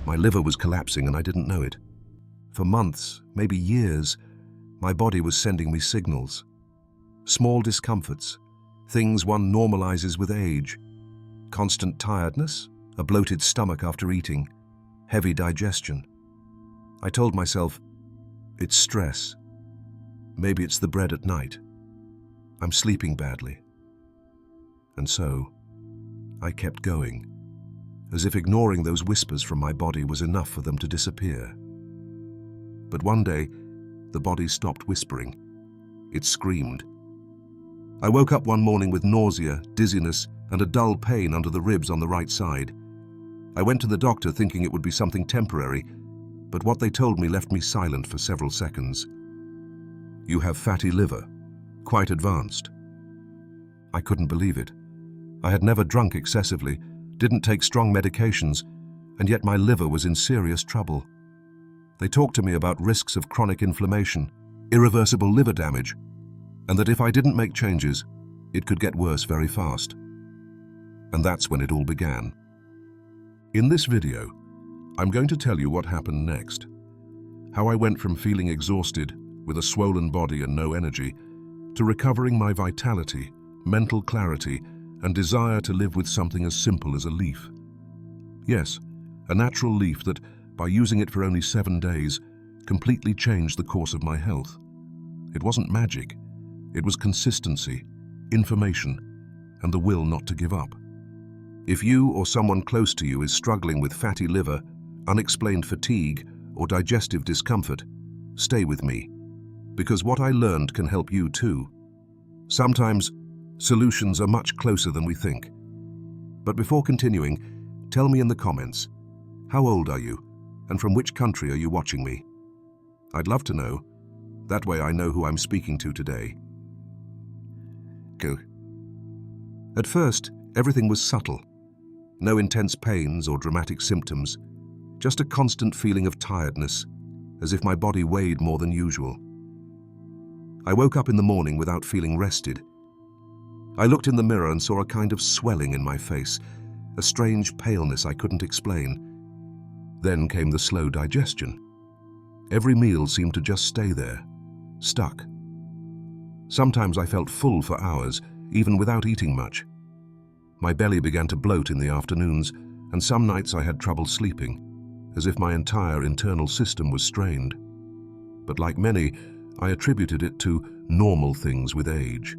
My liver was collapsing and I didn't know it. For months, maybe years, my body was sending me signals. Small discomforts, things one normalizes with age. Constant tiredness, a bloated stomach after eating, heavy digestion. I told myself, it's stress. Maybe it's the bread at night. I'm sleeping badly. And so, I kept going, as if ignoring those whispers from my body was enough for them to disappear. But one day, the body stopped whispering. It screamed. I woke up one morning with nausea, dizziness, and a dull pain under the ribs on the right side. I went to the doctor thinking it would be something temporary, but what they told me left me silent for several seconds. You have fatty liver, quite advanced. I couldn't believe it. I had never drunk excessively, didn't take strong medications, and yet my liver was in serious trouble. They talked to me about risks of chronic inflammation, irreversible liver damage, and that if I didn't make changes, it could get worse very fast. And that's when it all began. In this video, I'm going to tell you what happened next. How I went from feeling exhausted, with a swollen body and no energy, to recovering my vitality, mental clarity, and desire to live with something as simple as a leaf. Yes, a natural leaf that, by using it for only 7 days, completely changed the course of my health. It wasn't magic. It was consistency, information, and the will not to give up. If you or someone close to you is struggling with fatty liver, unexplained fatigue, or digestive discomfort, stay with me, because what I learned can help you too. Sometimes, solutions are much closer than we think. But before continuing, tell me in the comments, how old are you, and from which country are you watching me? I'd love to know. That way I know who I'm speaking to today. Go. At first, everything was subtle. No intense pains or dramatic symptoms, just a constant feeling of tiredness, as if my body weighed more than usual. I woke up in the morning without feeling rested. I looked in the mirror and saw a kind of swelling in my face, a strange paleness I couldn't explain. Then came the slow digestion. Every meal seemed to just stay there, stuck. Sometimes I felt full for hours, even without eating much. My belly began to bloat in the afternoons, and some nights I had trouble sleeping, as if my entire internal system was strained. But like many, I attributed it to normal things with age.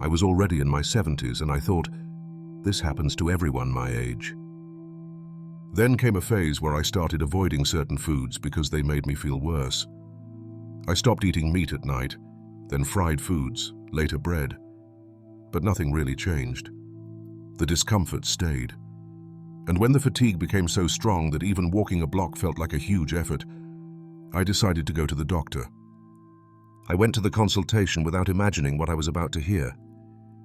I was already in my 70s, and I thought, this happens to everyone my age. Then came a phase where I started avoiding certain foods because they made me feel worse. I stopped eating meat at night, then fried foods, later bread. But nothing really changed. The discomfort stayed. And when the fatigue became so strong that even walking a block felt like a huge effort, I decided to go to the doctor. I went to the consultation without imagining what I was about to hear.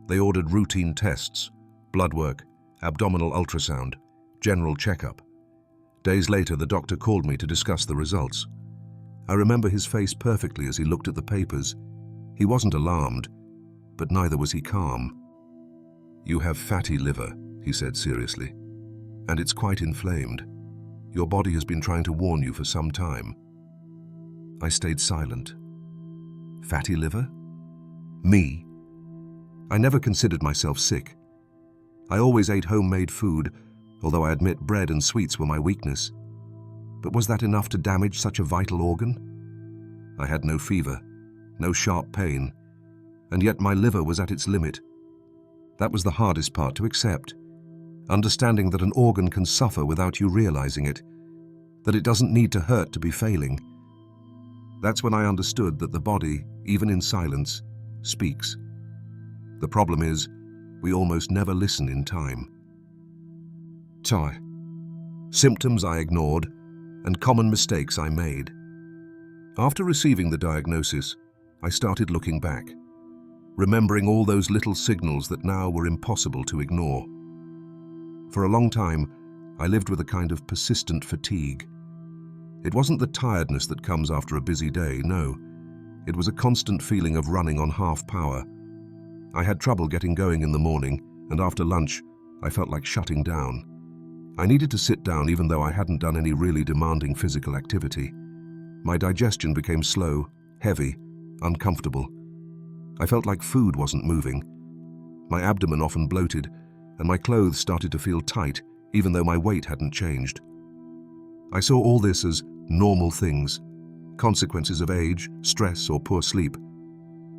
They ordered routine tests, blood work, abdominal ultrasound, general checkup. Days later, the doctor called me to discuss the results. I remember his face perfectly as he looked at the papers. He wasn't alarmed, but neither was he calm. You have fatty liver, he said seriously, and it's quite inflamed. Your body has been trying to warn you for some time. I stayed silent. Fatty liver? Me? I never considered myself sick. I always ate homemade food, although I admit bread and sweets were my weakness. But was that enough to damage such a vital organ? I had no fever, no sharp pain, and yet my liver was at its limit. That was the hardest part to accept, understanding that an organ can suffer without you realizing it, that it doesn't need to hurt to be failing. That's when I understood that the body, even in silence, speaks. The problem is, we almost never listen in time. Symptoms I ignored, and common mistakes I made. After receiving the diagnosis, I started looking back, remembering all those little signals that now were impossible to ignore. For a long time, I lived with a kind of persistent fatigue. It wasn't the tiredness that comes after a busy day, no. It was a constant feeling of running on half power. I had trouble getting going in the morning, and after lunch, I felt like shutting down. I needed to sit down even though I hadn't done any really demanding physical activity. My digestion became slow, heavy, uncomfortable. I felt like food wasn't moving. My abdomen often bloated, and my clothes started to feel tight, even though my weight hadn't changed. I saw all this as normal things, consequences of age, stress, or poor sleep.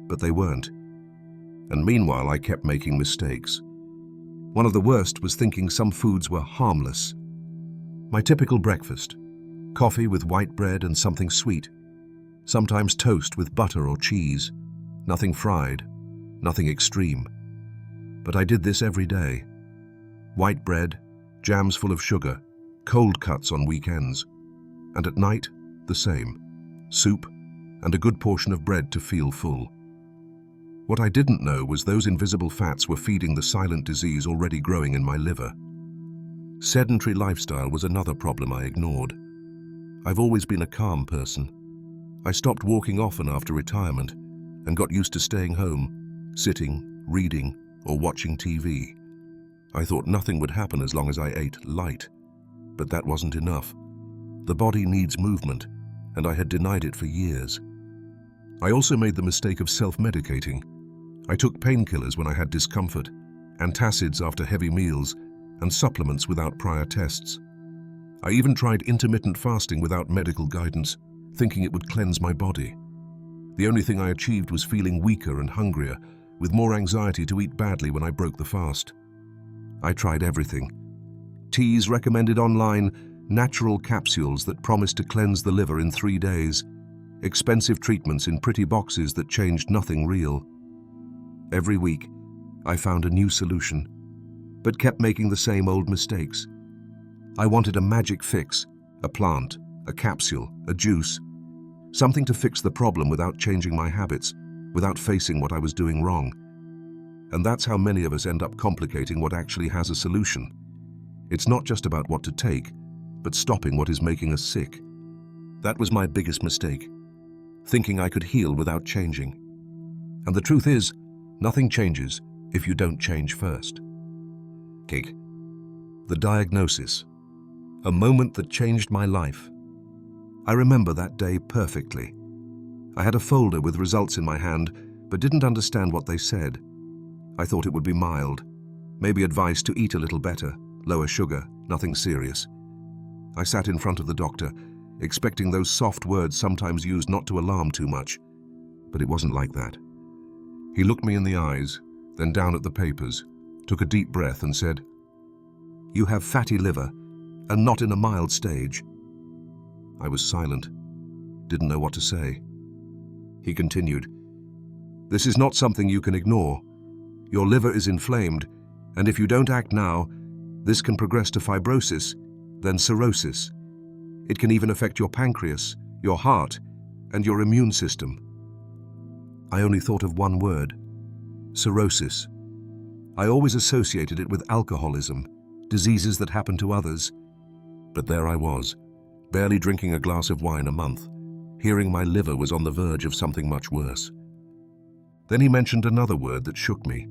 But they weren't. And meanwhile, I kept making mistakes. One of the worst was thinking some foods were harmless. My typical breakfast: coffee with white bread and something sweet, sometimes toast with butter or cheese, nothing fried, nothing extreme. But I did this every day. White bread, jams full of sugar, cold cuts on weekends. And at night, the same: soup and a good portion of bread to feel full. What I didn't know was those invisible fats were feeding the silent disease already growing in my liver. Sedentary lifestyle was another problem I ignored. I've always been a calm person. I stopped walking often after retirement and got used to staying home, sitting, reading, or watching TV. I thought nothing would happen as long as I ate light. But that wasn't enough. The body needs movement, and I had denied it for years. I also made the mistake of self-medicating. I took painkillers when I had discomfort, antacids after heavy meals, and supplements without prior tests. I even tried intermittent fasting without medical guidance, thinking it would cleanse my body. The only thing I achieved was feeling weaker and hungrier, with more anxiety to eat badly when I broke the fast. I tried everything. Teas recommended online, natural capsules that promised to cleanse the liver in 3 days, expensive treatments in pretty boxes that changed nothing real. Every week, I found a new solution, but kept making the same old mistakes. I wanted a magic fix, a plant, a capsule, a juice, something to fix the problem without changing my habits, without facing what I was doing wrong. And that's how many of us end up complicating what actually has a solution. It's not just about what to take, but stopping what is making us sick. That was my biggest mistake, thinking I could heal without changing. And the truth is, nothing changes if you don't change first. Cake. The diagnosis. A moment that changed my life. I remember that day perfectly. I had a folder with results in my hand, but didn't understand what they said. I thought it would be mild, maybe advice to eat a little better, lower sugar, nothing serious. I sat in front of the doctor, expecting those soft words sometimes used not to alarm too much, but it wasn't like that. He looked me in the eyes, then down at the papers, took a deep breath and said, "You have fatty liver, and not in a mild stage." I was silent, didn't know what to say. He continued, "This is not something you can ignore. Your liver is inflamed, and if you don't act now, this can progress to fibrosis, then cirrhosis. It can even affect your pancreas, your heart, and your immune system." I only thought of one word: cirrhosis. I always associated it with alcoholism, diseases that happen to others. But there I was, barely drinking a glass of wine a month, hearing my liver was on the verge of something much worse. Then he mentioned another word that shook me.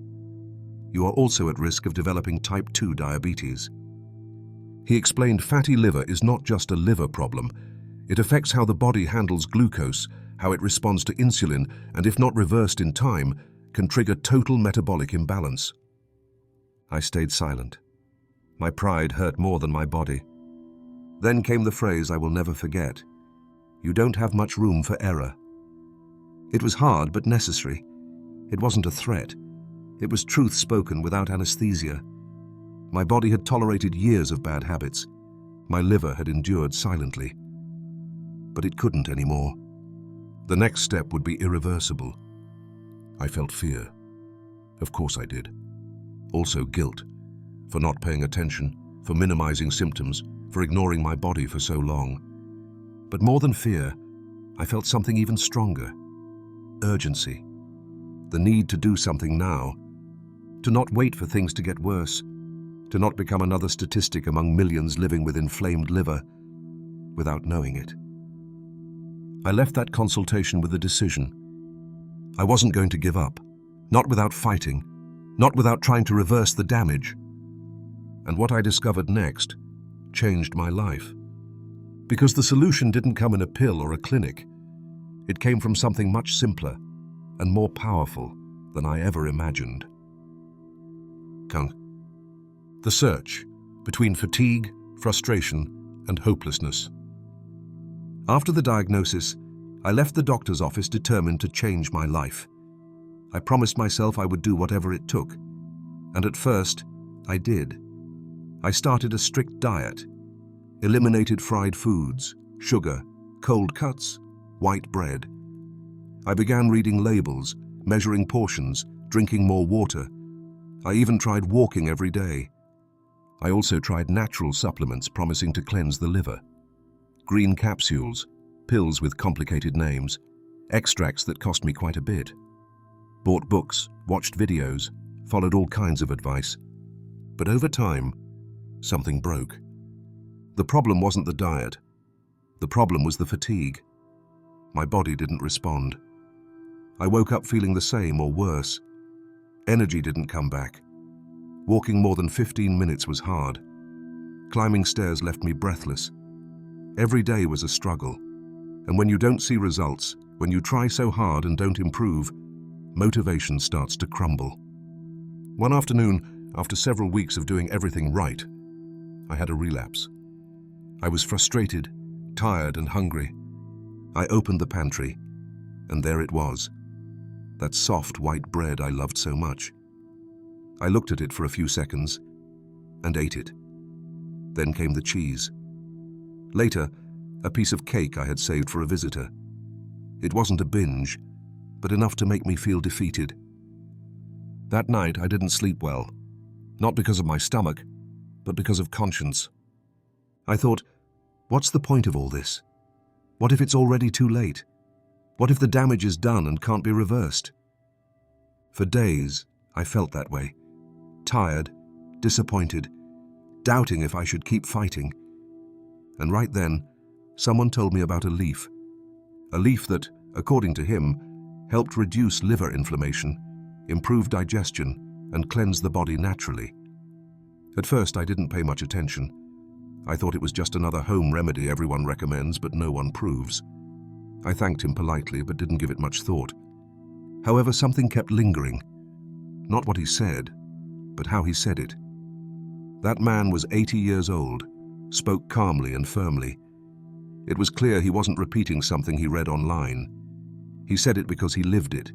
"You are also at risk of developing type 2 diabetes." He explained fatty liver is not just a liver problem. It affects how the body handles glucose, how it responds to insulin, and if not reversed in time, can trigger total metabolic imbalance. I stayed silent. My pride hurt more than my body. Then came the phrase I will never forget: "You don't have much room for error." It was hard but necessary. It wasn't a threat. It was truth spoken without anesthesia. My body had tolerated years of bad habits. My liver had endured silently. But it couldn't anymore. The next step would be irreversible. I felt fear. Of course I did. Also guilt, for not paying attention, for minimizing symptoms, for ignoring my body for so long. But more than fear, I felt something even stronger: urgency. The need to do something now, to not wait for things to get worse, to not become another statistic among millions living with inflamed liver without knowing it. I left that consultation with a decision. I wasn't going to give up, not without fighting, not without trying to reverse the damage. And what I discovered next changed my life. Because the solution didn't come in a pill or a clinic. It came from something much simpler and more powerful than I ever imagined. The search between fatigue, frustration, and hopelessness. After the diagnosis, I left the doctor's office determined to change my life. I promised myself I would do whatever it took, and at first, I did. I started a strict diet, eliminated fried foods, sugar, cold cuts, white bread. I began reading labels, measuring portions, drinking more water. I even tried walking every day. I also tried natural supplements promising to cleanse the liver. Green capsules, pills with complicated names, extracts that cost me quite a bit. Bought books, watched videos, followed all kinds of advice. But over time, something broke. The problem wasn't the diet. The problem was the fatigue. My body didn't respond. I woke up feeling the same or worse. Energy didn't come back. Walking more than 15 minutes was hard. Climbing stairs left me breathless. Every day was a struggle. And when you don't see results, when you try so hard and don't improve, motivation starts to crumble. One afternoon, after several weeks of doing everything right, I had a relapse. I was frustrated, tired and hungry. I opened the pantry, and there it was, that soft white bread I loved so much. I looked at it for a few seconds and ate it. Then came the cheese. Later, a piece of cake I had saved for a visitor. It wasn't a binge, but enough to make me feel defeated. That night, I didn't sleep well, not because of my stomach, but because of conscience. I thought, what's the point of all this? What if it's already too late? What if the damage is done and can't be reversed? For days, I felt that way. Tired, disappointed, doubting if I should keep fighting. And right then, someone told me about a leaf that, according to him, helped reduce liver inflammation, improve digestion, and cleanse the body naturally. At first, I didn't pay much attention. I thought it was just another home remedy everyone recommends but no one proves. I thanked him politely but didn't give it much thought. However, something kept lingering. Not what he said, but how he said it. That man was 80 years old, spoke calmly and firmly. It was clear he wasn't repeating something he read online. He said it because he lived it.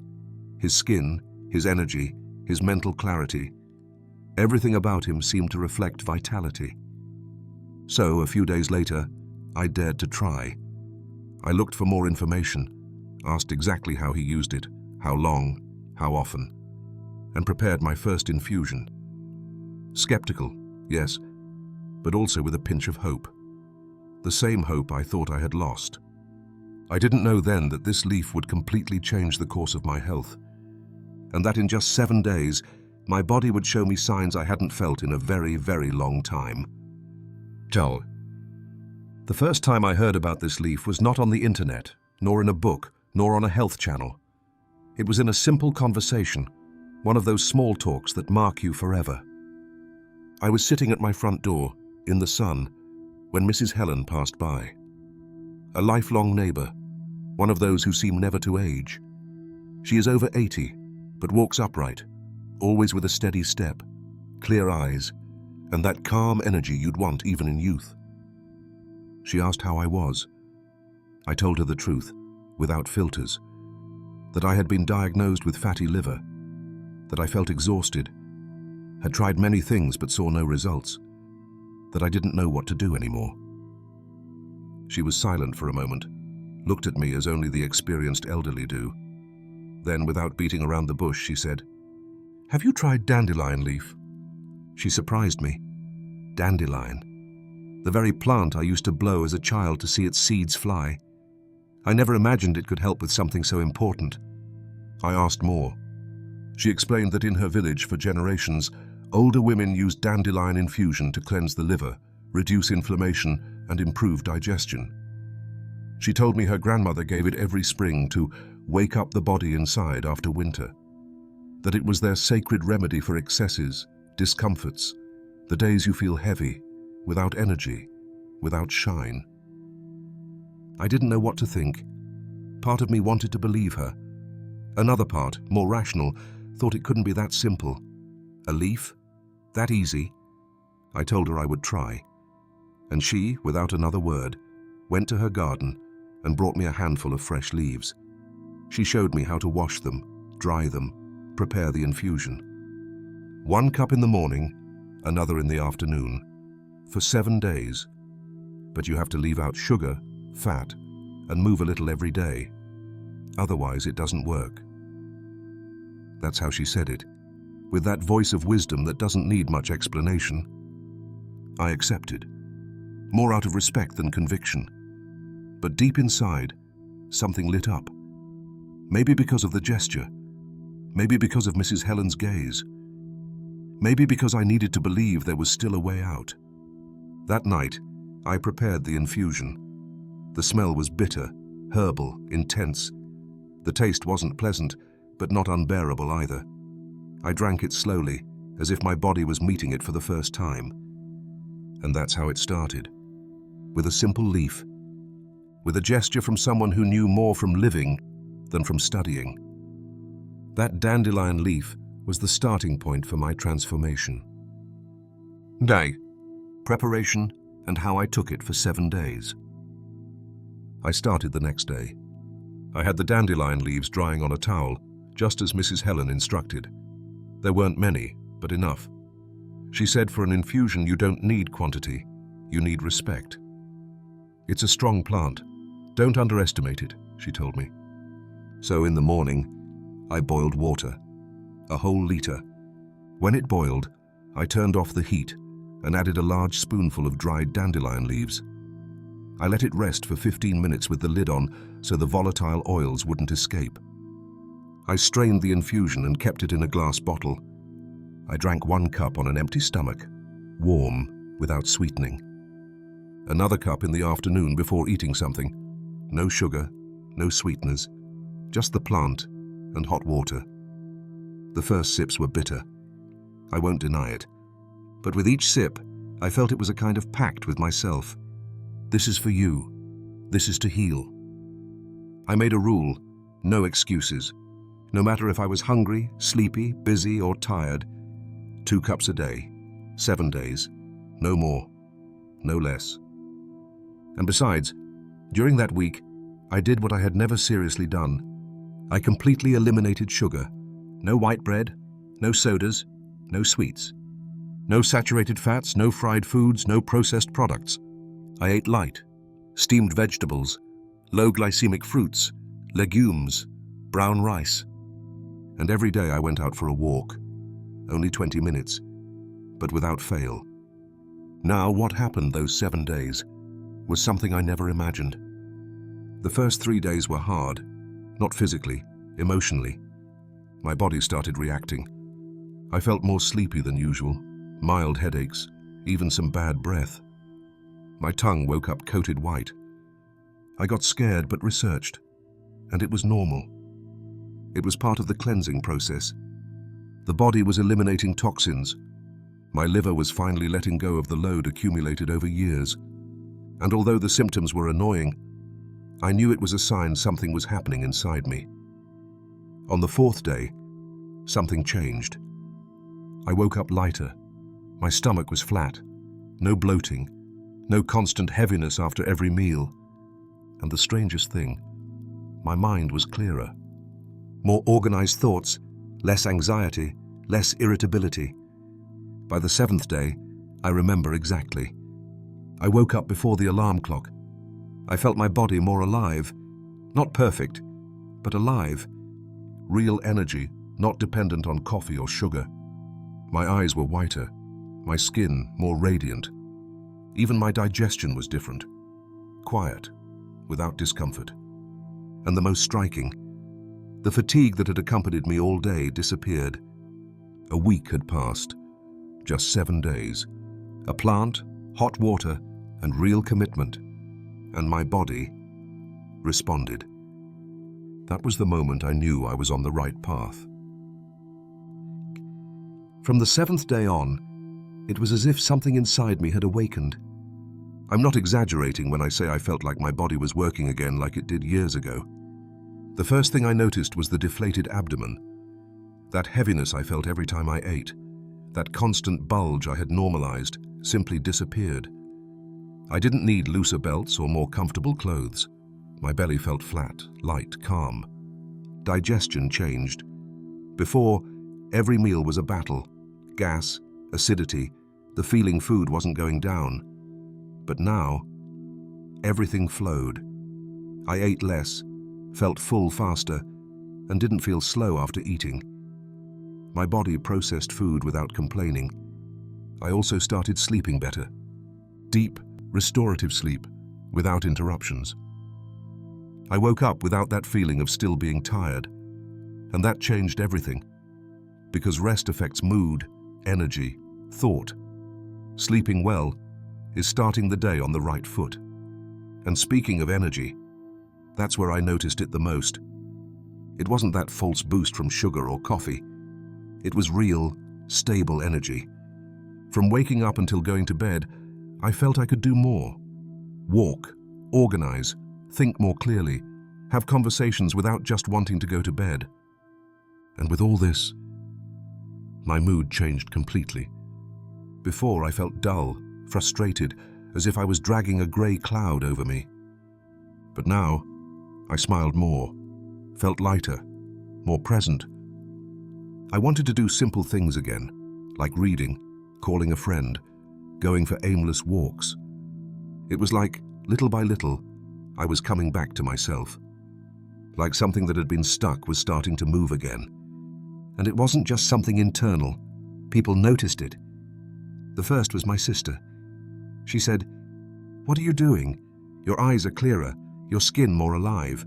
His skin, his energy, his mental clarity. Everything about him seemed to reflect vitality. So, a few days later, I dared to try. I looked for more information, asked exactly how he used it, how long, how often, and prepared my first infusion. Skeptical, yes, but also with a pinch of hope. The same hope I thought I had lost. I didn't know then that this leaf would completely change the course of my health, and that in just 7 days, my body would show me signs I hadn't felt in a very, very long time. The first time I heard about this leaf was not on the internet, nor in a book, nor on a health channel. It was in a simple conversation, one of those small talks that mark you forever. I was sitting at my front door, in the sun, when Mrs. Helen passed by. A lifelong neighbor, one of those who seem never to age. She is over 80, but walks upright, always with a steady step, clear eyes, and that calm energy you'd want even in youth. She asked how I was. I told her the truth, without filters, that I had been diagnosed with fatty liver, that I felt exhausted, had tried many things but saw no results, that I didn't know what to do anymore. She was silent for a moment, looked at me as only the experienced elderly do. Then, without beating around the bush, she said, "Have you tried dandelion leaf?" She surprised me. Dandelion. The very plant I used to blow as a child to see its seeds fly. I never imagined it could help with something so important. I asked more. She explained that in her village for generations, older women used dandelion infusion to cleanse the liver, reduce inflammation, and improve digestion. She told me her grandmother gave it every spring to wake up the body inside after winter, that it was their sacred remedy for excesses, discomforts, the days you feel heavy, without energy, without shine. I didn't know what to think. Part of me wanted to believe her. Another part, more rational, thought it couldn't be that simple. A leaf? That easy? I told her I would try. And she, without another word, went to her garden and brought me a handful of fresh leaves. She showed me how to wash them, dry them, prepare the infusion. 1 cup in the morning, another in the afternoon, for 7 days. But you have to leave out sugar, fat, and move a little every day. Otherwise, it doesn't work. That's how she said it, with that voice of wisdom that doesn't need much explanation. I accepted, more out of respect than conviction. But deep inside, something lit up. Maybe because of the gesture, maybe because of Mrs. Helen's gaze, maybe because I needed to believe there was still a way out. That night, I prepared the infusion. The smell was bitter, herbal, intense. The taste wasn't pleasant, but not unbearable either. I drank it slowly, as if my body was meeting it for the first time. And that's how it started. With a simple leaf. With a gesture from someone who knew more from living than from studying. That dandelion leaf was the starting point for my transformation. Day, preparation, and how I took it for 7 days. I started the next day. I had the dandelion leaves drying on a towel, just as Mrs. Helen instructed. There weren't many, but enough. She said for an infusion you don't need quantity, you need respect. It's a strong plant. Don't underestimate it, she told me. So in the morning, I boiled water, a whole liter. When it boiled, I turned off the heat and added a large spoonful of dried dandelion leaves. I let it rest for 15 minutes with the lid on so the volatile oils wouldn't escape. I strained the infusion and kept it in a glass bottle. I drank 1 cup on an empty stomach, warm, without sweetening. Another cup in the afternoon before eating something. No sugar, no sweeteners, just the plant and hot water. The first sips were bitter. I won't deny it. But with each sip, I felt it was a kind of pact with myself. This is for you. This is to heal. I made a rule, no excuses. No matter if I was hungry, sleepy, busy, or tired, 2 cups a day, 7 days, no more, no less. And besides, during that week, I did what I had never seriously done. I completely eliminated sugar. No white bread, no sodas, no sweets. No saturated fats, no fried foods, no processed products. I ate light, steamed vegetables, low glycemic fruits, legumes, brown rice. And every day I went out for a walk. Only 20 minutes, but without fail. Now, what happened those 7 days was something I never imagined. The first 3 days were hard, not physically, emotionally. My body started reacting. I felt more sleepy than usual, mild headaches, even some bad breath. My tongue woke up coated white. I got scared but researched, and it was normal. It was part of the cleansing process. The body was eliminating toxins. My liver was finally letting go of the load accumulated over years. And although the symptoms were annoying, I knew it was a sign something was happening inside me. On the 4th day, something changed. I woke up lighter. My stomach was flat. No bloating. No constant heaviness after every meal. And the strangest thing, my mind was clearer. More organized thoughts, less anxiety, less irritability. By the 7th day, I remember exactly. I woke up before the alarm clock. I felt my body more alive. Not perfect, but alive. Real energy, not dependent on coffee or sugar. My eyes were whiter, my skin more radiant. Even my digestion was different. Quiet, without discomfort. And the most striking, the fatigue that had accompanied me all day disappeared. A week had passed, just 7 days. A plant, hot water, and real commitment. And my body responded. That was the moment I knew I was on the right path. From the 7th day on, It was as if something inside me had awakened. I'm not exaggerating when I say I felt like my body was working again like it did years ago. The first thing I noticed was the deflated abdomen. That heaviness I felt every time I ate, that constant bulge I had normalized, simply disappeared. I didn't need looser belts or more comfortable clothes. My belly felt flat, light, calm. Digestion changed. Before, every meal was a battle. Gas, acidity, the feeling food wasn't going down. But now, everything flowed. I ate less, felt full faster, and didn't feel slow after eating. My body processed food without complaining. I also started sleeping better. Deep, restorative sleep, without interruptions. I woke up without that feeling of still being tired, and that changed everything. Because rest affects mood, energy, thought. Sleeping well is starting the day on the right foot. And speaking of energy, that's where I noticed it the most. It wasn't that false boost from sugar or coffee. It was real, stable energy. From waking up until going to bed, I felt I could do more. Walk, organize, think more clearly, have conversations without just wanting to go to bed. And with all this, my mood changed completely. Before, I felt dull, frustrated, as if I was dragging a grey cloud over me. But now, I smiled more, felt lighter, more present. I wanted to do simple things again, like reading, calling a friend, going for aimless walks. It was like, little by little, I was coming back to myself. Like something that had been stuck was starting to move again. And it wasn't just something internal. People noticed it. The first was my sister. She said, "What are you doing? Your eyes are clearer, your skin more alive."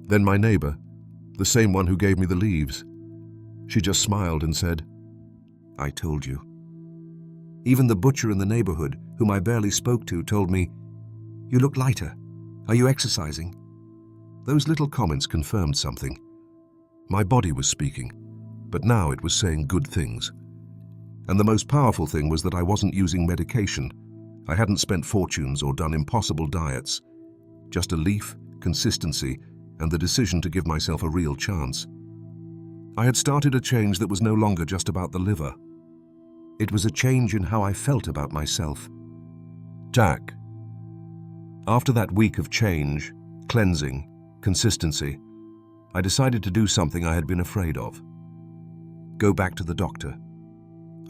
Then my neighbor, the same one who gave me the leaves. She just smiled and said, "I told you." Even the butcher in the neighborhood, whom I barely spoke to, told me, "You look lighter. Are you exercising?" Those little comments confirmed something. My body was speaking, but now it was saying good things. And the most powerful thing was that I wasn't using medication. I hadn't spent fortunes or done impossible diets. Just a leaf, consistency, and the decision to give myself a real chance. I had started a change that was no longer just about the liver. It was a change in how I felt about myself. Jack. After that week of change, cleansing, consistency, I decided to do something I had been afraid of. Go back to the doctor.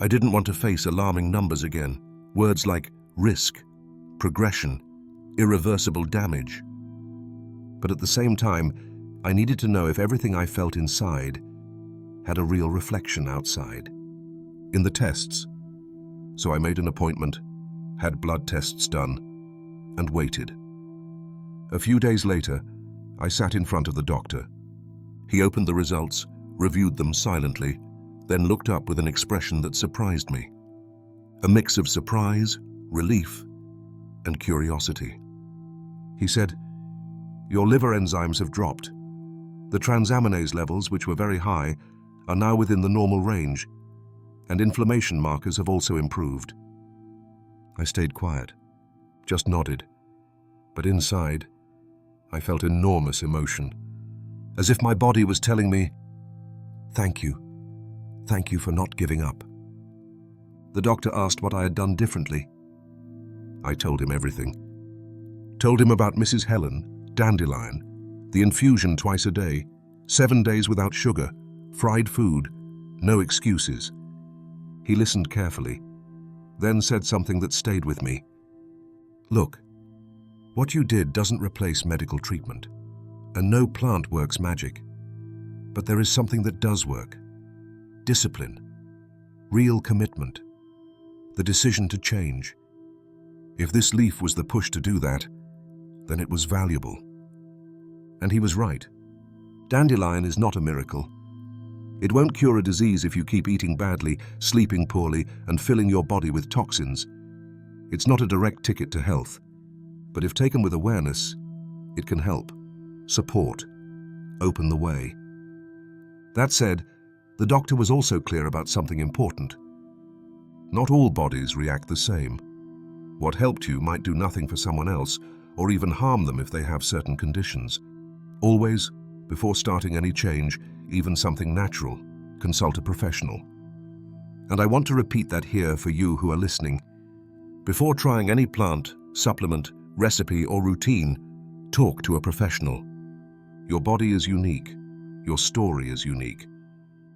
I didn't want to face alarming numbers again, words like risk, progression, irreversible damage. But at the same time, I needed to know if everything I felt inside had a real reflection outside. In the tests. So I made an appointment, had blood tests done, and waited. A few days later, I sat in front of the doctor. He opened the results, reviewed them silently, then looked up with an expression that surprised me. A mix of surprise, relief, and curiosity. He said, "Your liver enzymes have dropped. The transaminase levels, which were very high, are now within the normal range, and inflammation markers have also improved." I stayed quiet, just nodded. But inside, I felt enormous emotion, as if my body was telling me, "Thank you. Thank you for not giving up." The doctor asked what I had done differently. I told him everything. Told him about Mrs. Helen, dandelion, the infusion twice a day, 7 days without sugar, fried food, no excuses. He listened carefully, then said something that stayed with me. "Look, what you did doesn't replace medical treatment, and no plant works magic. But there is something that does work. Discipline, real commitment, the decision to change. If this leaf was the push to do that, then it was valuable." And he was right. Dandelion is not a miracle. It won't cure a disease if you keep eating badly, sleeping poorly, and filling your body with toxins. It's not a direct ticket to health. But if taken with awareness, it can help, support, open the way. That said, the doctor was also clear about something important. Not all bodies react the same. What helped you might do nothing for someone else, or even harm them if they have certain conditions. Always, before starting any change, even something natural, consult a professional. And I want to repeat that here for you who are listening. Before trying any plant, supplement, recipe, or routine, talk to a professional. Your body is unique. Your story is unique.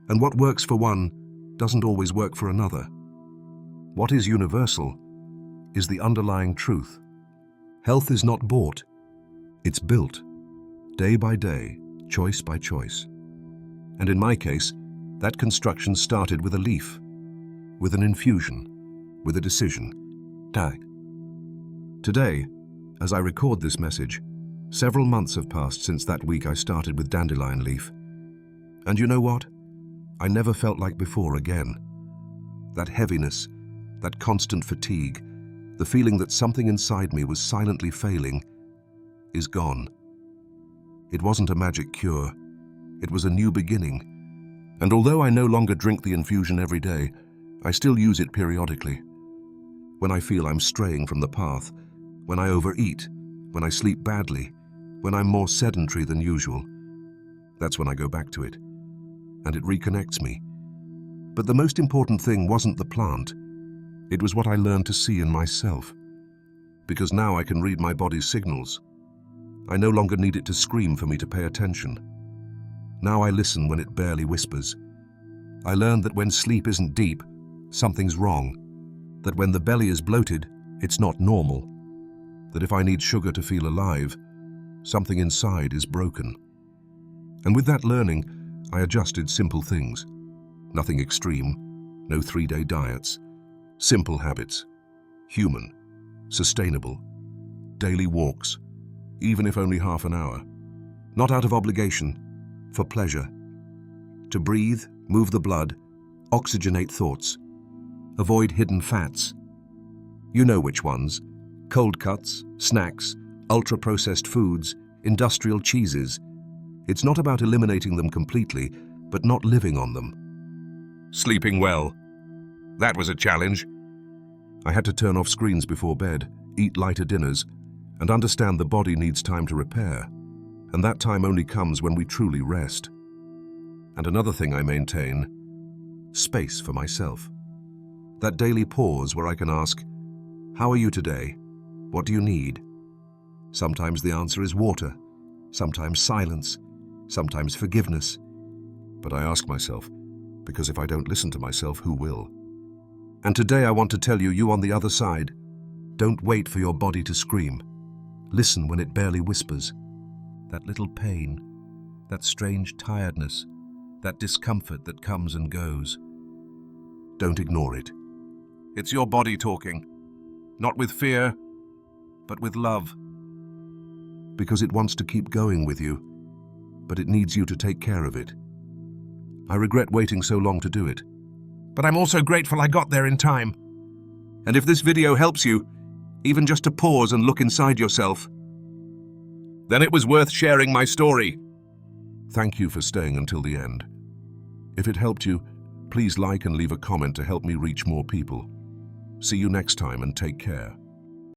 And what works for one doesn't always work for another. What is universal is the underlying truth. Health is not bought. It's built, day by day, choice by choice. And in my case, that construction started with a leaf, with an infusion, with a decision. Today, as I record this message, several months have passed since that week I started with dandelion leaf. And you know what? I never felt like before again. That heaviness, that constant fatigue, the feeling that something inside me was silently failing, is gone. It wasn't a magic cure. It was a new beginning. And although I no longer drink the infusion every day, I still use it periodically. When I feel I'm straying from the path, when I overeat, when I sleep badly, when I'm more sedentary than usual, that's when I go back to it. And it reconnects me. But the most important thing wasn't the plant. It was what I learned to see in myself. Because now I can read my body's signals. I no longer need it to scream for me to pay attention. Now I listen when it barely whispers. I learned that when sleep isn't deep, something's wrong. That when the belly is bloated, it's not normal. That if I need sugar to feel alive, something inside is broken. And with that learning, I adjusted simple things. Nothing extreme, no 3-day diets. Simple habits. Human. Sustainable. Daily walks, even if only half an hour. Not out of obligation, for pleasure. To breathe, move the blood, oxygenate thoughts. Avoid hidden fats. You know which ones. Cold cuts, snacks, ultra-processed foods, industrial cheeses. It's not about eliminating them completely, but not living on them. Sleeping well. That was a challenge. I had to turn off screens before bed, eat lighter dinners, and understand the body needs time to repair. And that time only comes when we truly rest. And another thing I maintain, space for myself. That daily pause where I can ask, how are you today? What do you need? Sometimes the answer is water, sometimes silence, sometimes forgiveness. But I ask myself, because if I don't listen to myself, who will? And today I want to tell you, you on the other side, don't wait for your body to scream. Listen when it barely whispers. That little pain, that strange tiredness, that discomfort that comes and goes. Don't ignore it. It's your body talking, not with fear, but with love. Because it wants to keep going with you, but it needs you to take care of it. I regret waiting so long to do it, but I'm also grateful I got there in time. And if this video helps you, even just to pause and look inside yourself, then it was worth sharing my story. Thank you for staying until the end. If it helped you, please like and leave a comment to help me reach more people. See you next time and take care.